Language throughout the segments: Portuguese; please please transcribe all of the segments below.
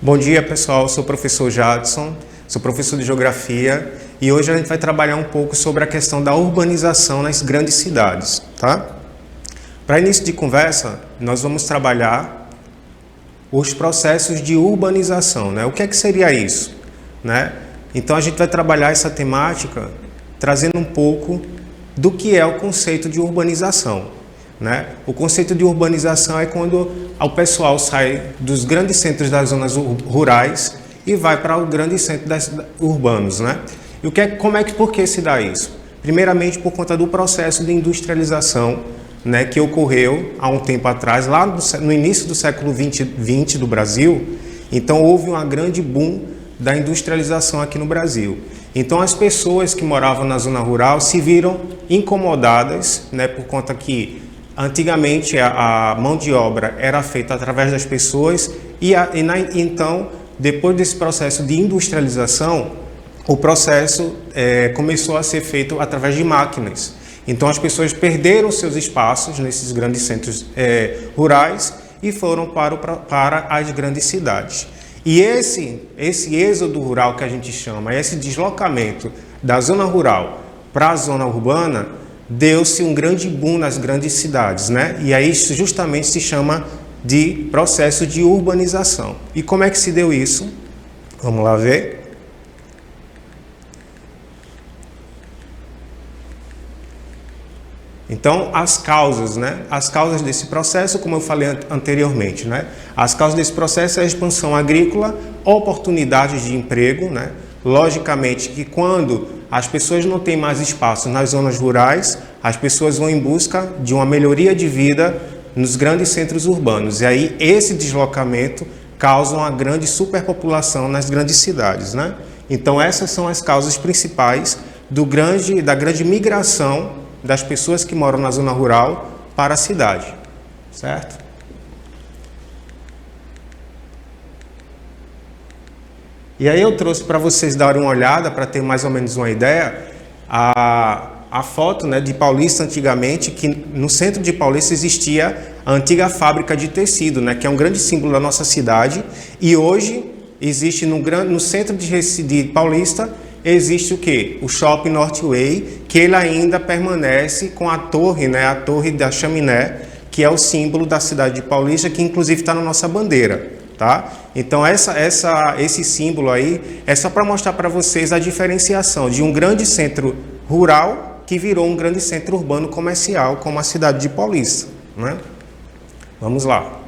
Bom dia, pessoal. Sou o professor Jadson, sou professor de Geografia e hoje a gente vai trabalhar um pouco sobre a questão da urbanização nas grandes cidades, tá? Para início de conversa, nós vamos trabalhar os processos de urbanização, né? O que seria isso, né? Então a gente vai trabalhar essa temática trazendo um pouco do que é o conceito de urbanização, né? O conceito de urbanização é quando o pessoal sai dos grandes centros das zonas rurais e vai para os grandes centros urbanos, né? E por que se dá isso? Primeiramente por conta do processo de industrialização, né, que ocorreu há um tempo atrás, lá no início do século XX do Brasil. Então houve uma grande boom da industrialização aqui no Brasil. Então as pessoas que moravam na zona rural se viram incomodadas, né, por conta que antigamente a mão de obra era feita através das pessoas então, depois desse processo de industrialização, o processo começou a ser feito através de máquinas. Então as pessoas perderam seus espaços nesses grandes centros rurais e foram para as grandes cidades. E esse êxodo rural que a gente chama, esse deslocamento da zona rural para a zona urbana, deu-se um grande boom nas grandes cidades, né? E aí isso justamente se chama de processo de urbanização. E como é que se deu isso? Vamos lá ver. Então, as causas, né? As causas desse processo, como eu falei anteriormente, né? As causas desse processo é a expansão agrícola, oportunidades de emprego, né? Logicamente que quando as pessoas não têm mais espaço nas zonas rurais, as pessoas vão em busca de uma melhoria de vida nos grandes centros urbanos. E aí esse deslocamento causa uma grande superpopulação nas grandes cidades, né? Então essas são as causas principais da grande migração das pessoas que moram na zona rural para a cidade, certo? E aí eu trouxe para vocês darem uma olhada, para ter mais ou menos uma ideia, a foto, né, de Paulista antigamente, que no centro de Paulista existia a antiga fábrica de tecido, né, que é um grande símbolo da nossa cidade, e hoje existe no centro de Paulista, existe o quê? O Shopping Northway, que ele ainda permanece com a torre, né, a torre da chaminé, que é o símbolo da cidade de Paulista, que inclusive está na nossa bandeira, tá? Então esse símbolo aí é só para mostrar para vocês a diferenciação de um grande centro rural que virou um grande centro urbano comercial, como a cidade de Paulista, né? Vamos lá.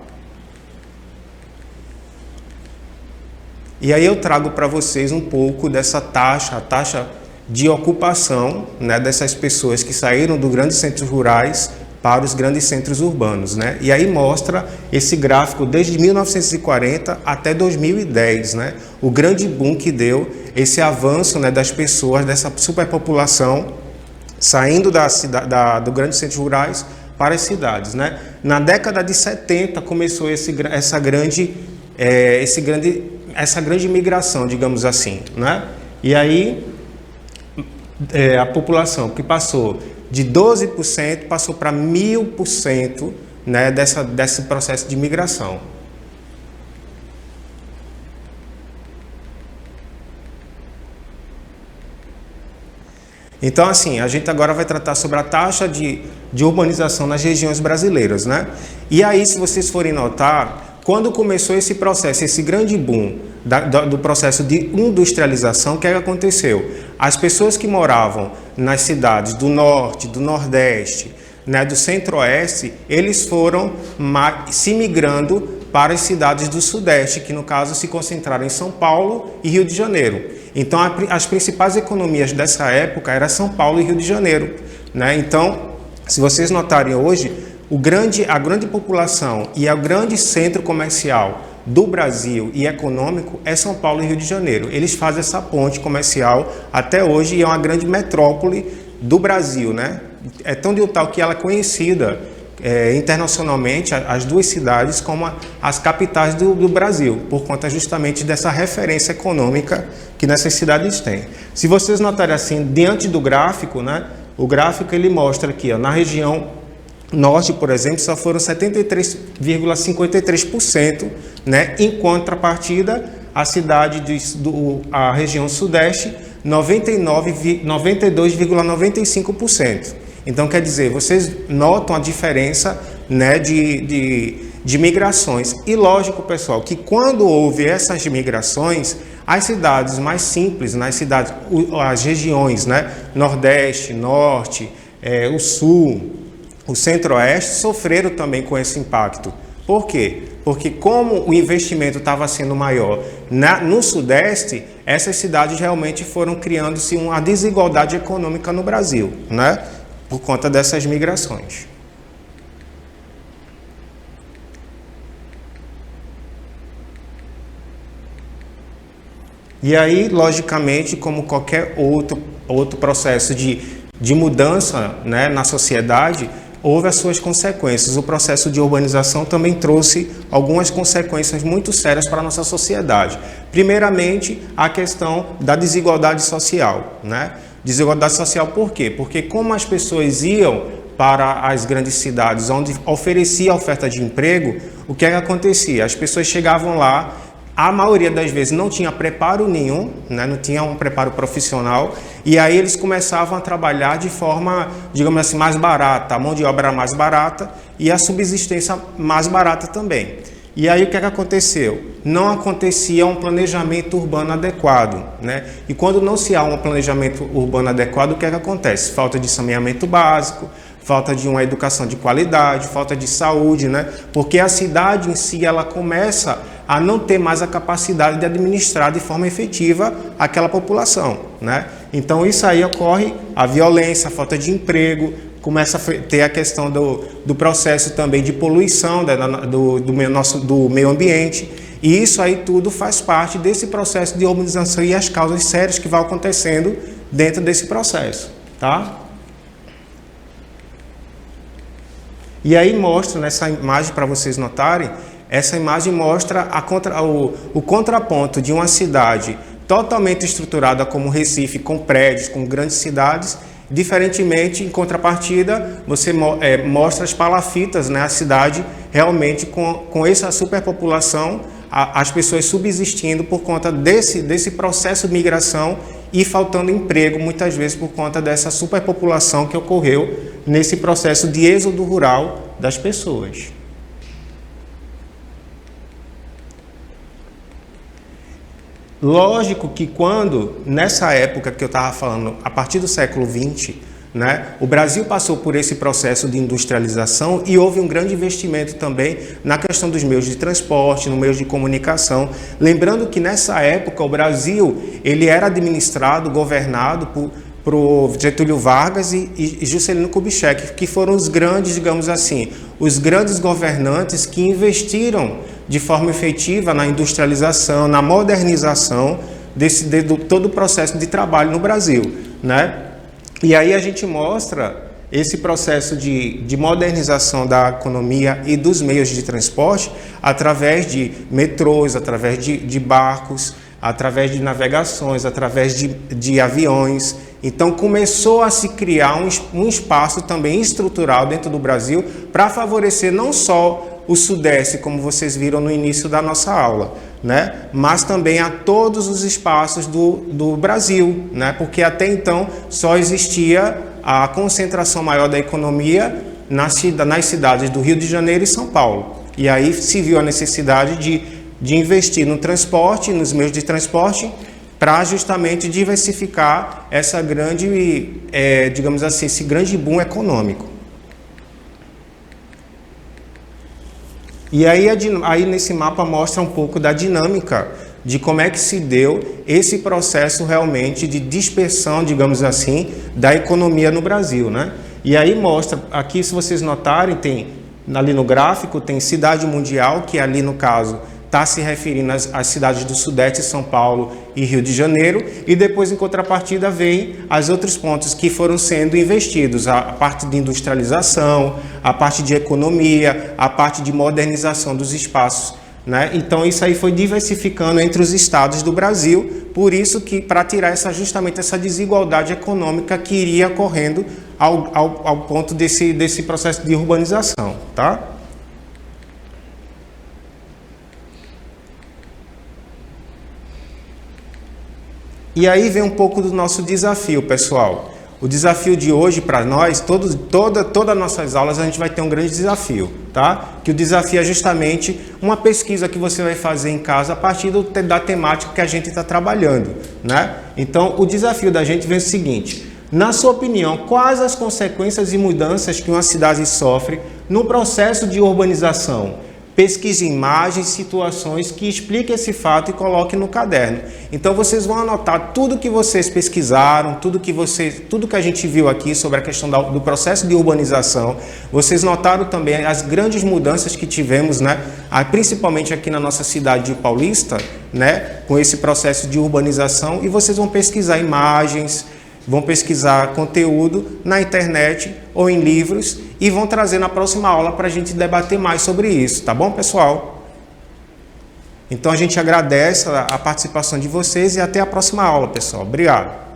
E aí eu trago para vocês um pouco dessa taxa, a taxa de ocupação, né, dessas pessoas que saíram dos grandes centros rurais para os grandes centros urbanos, né? E aí mostra esse gráfico desde 1940 até 2010, né? O grande boom que deu esse avanço, né, das pessoas, dessa superpopulação saindo do grandes centros rurais para as cidades, né? Na década de 70 começou essa grande migração, digamos assim, né? E aí a população que passou de 12% passou para 1000%, né, desse processo de migração. Então, assim, a gente agora vai tratar sobre a taxa de urbanização nas regiões brasileiras, né? E aí, se vocês forem notar, quando começou esse processo, esse grande boom do processo de industrialização, o que aconteceu? As pessoas que moravam nas cidades do norte, do nordeste, né, do centro-oeste, eles foram se migrando para as cidades do sudeste, que no caso se concentraram em São Paulo e Rio de Janeiro. Então as principais economias dessa época eram São Paulo e Rio de Janeiro, né? Então, se vocês notarem hoje, a grande população e o grande centro comercial do Brasil e econômico é São Paulo e Rio de Janeiro. Eles fazem essa ponte comercial até hoje e é uma grande metrópole do Brasil, né? É tão de tal que ela é conhecida internacionalmente, as duas cidades, como as capitais do Brasil, por conta justamente dessa referência econômica que nessas cidades têm. Se vocês notarem assim, diante do gráfico, né? O gráfico ele mostra aqui, ó, na região Norte, por exemplo, só foram 73,53%, né? Em contrapartida, a a região Sudeste, 92,95%. Então, quer dizer, vocês notam a diferença, né, de migrações. E lógico, pessoal, que quando houve essas migrações, as cidades mais simples, as regiões, né, Nordeste, Norte, o Sul, o Centro-Oeste, sofreram também com esse impacto. Por quê? Porque como o investimento estava sendo maior no Sudeste, essas cidades realmente foram criando-se uma desigualdade econômica no Brasil, né, por conta dessas migrações. E aí, logicamente, como qualquer outro processo de mudança, né, na sociedade, houve as suas consequências. O processo de urbanização também trouxe algumas consequências muito sérias para a nossa sociedade. Primeiramente, a questão da desigualdade social, né? Desigualdade social por quê? Porque como as pessoas iam para as grandes cidades, onde oferecia oferta de emprego, o que é que acontecia? As pessoas chegavam lá, a maioria das vezes não tinha preparo nenhum, né? Não tinha um preparo profissional, e aí eles começavam a trabalhar de forma, digamos assim, mais barata, a mão de obra mais barata e a subsistência mais barata também. E aí o que é que aconteceu? Não acontecia um planejamento urbano adequado, né? E quando não se há um planejamento urbano adequado, o que é que acontece? Falta de saneamento básico, falta de uma educação de qualidade, falta de saúde, né? Porque a cidade em si, ela começa a não ter mais a capacidade de administrar de forma efetiva aquela população, né? Então isso aí ocorre, a violência, a falta de emprego, começa a ter a questão do processo também de poluição do meio ambiente, e isso aí tudo faz parte desse processo de urbanização e as causas sérias que vão acontecendo dentro desse processo, tá? E aí mostra nessa imagem, para vocês notarem, essa imagem mostra o contraponto de uma cidade totalmente estruturada como Recife, com prédios, com grandes cidades. Diferentemente, em contrapartida, você mostra as palafitas, né? A cidade realmente com essa superpopulação, as pessoas subsistindo por conta desse processo de migração e faltando emprego, muitas vezes por conta dessa superpopulação que ocorreu nesse processo de êxodo rural das pessoas. Lógico que nessa época que eu estava falando, a partir do século XX, né, o Brasil passou por esse processo de industrialização e houve um grande investimento também na questão dos meios de transporte, no meios de comunicação. Lembrando que nessa época o Brasil ele era administrado, governado por Getúlio Vargas e Juscelino Kubitschek, que foram os grandes, digamos assim, os grandes governantes que investiram de forma efetiva na industrialização, na modernização de todo o processo de trabalho no Brasil, né? E aí a gente mostra esse processo de modernização da economia e dos meios de transporte através de metrôs, através de barcos, através de navegações, através de aviões. Então começou a se criar um espaço também estrutural dentro do Brasil para favorecer não só o Sudeste, como vocês viram no início da nossa aula, né? Mas também a todos os espaços do Brasil, né? Porque até então só existia a concentração maior da economia nas cidades do Rio de Janeiro e São Paulo. E aí se viu a necessidade de investir no transporte, nos meios de transporte, para justamente diversificar essa grande, digamos assim, esse grande boom econômico. E aí nesse mapa mostra um pouco da dinâmica de como é que se deu esse processo realmente de dispersão, digamos assim, da economia no Brasil, né? E aí mostra, aqui se vocês notarem, tem ali no gráfico, tem cidade mundial, que ali no caso está se referindo às cidades do Sudeste, São Paulo e Rio de Janeiro, e depois, em contrapartida, vem os outros pontos que foram sendo investidos, a parte de industrialização, a parte de economia, a parte de modernização dos espaços, né? Então, isso aí foi diversificando entre os estados do Brasil, por isso que, para tirar justamente essa desigualdade econômica que iria ocorrendo ao ponto desse processo de urbanização, tá? E aí vem um pouco do nosso desafio, pessoal. O desafio de hoje para nós, todas as nossas aulas, a gente vai ter um grande desafio, tá? Que o desafio é justamente uma pesquisa que você vai fazer em casa a partir da temática que a gente está trabalhando, né? Então, o desafio da gente vem o seguinte: na sua opinião, quais as consequências e mudanças que uma cidade sofre no processo de urbanização? Pesquise imagens, situações que expliquem esse fato e coloque no caderno. Então vocês vão anotar tudo que vocês pesquisaram, tudo que a gente viu aqui sobre a questão do processo de urbanização. Vocês notaram também as grandes mudanças que tivemos, né? Principalmente aqui na nossa cidade de Paulista, né? Com esse processo de urbanização, e vocês vão pesquisar imagens, vão pesquisar conteúdo na internet ou em livros e vão trazer na próxima aula para a gente debater mais sobre isso, tá bom, pessoal? Então a gente agradece a participação de vocês e até a próxima aula, pessoal. Obrigado.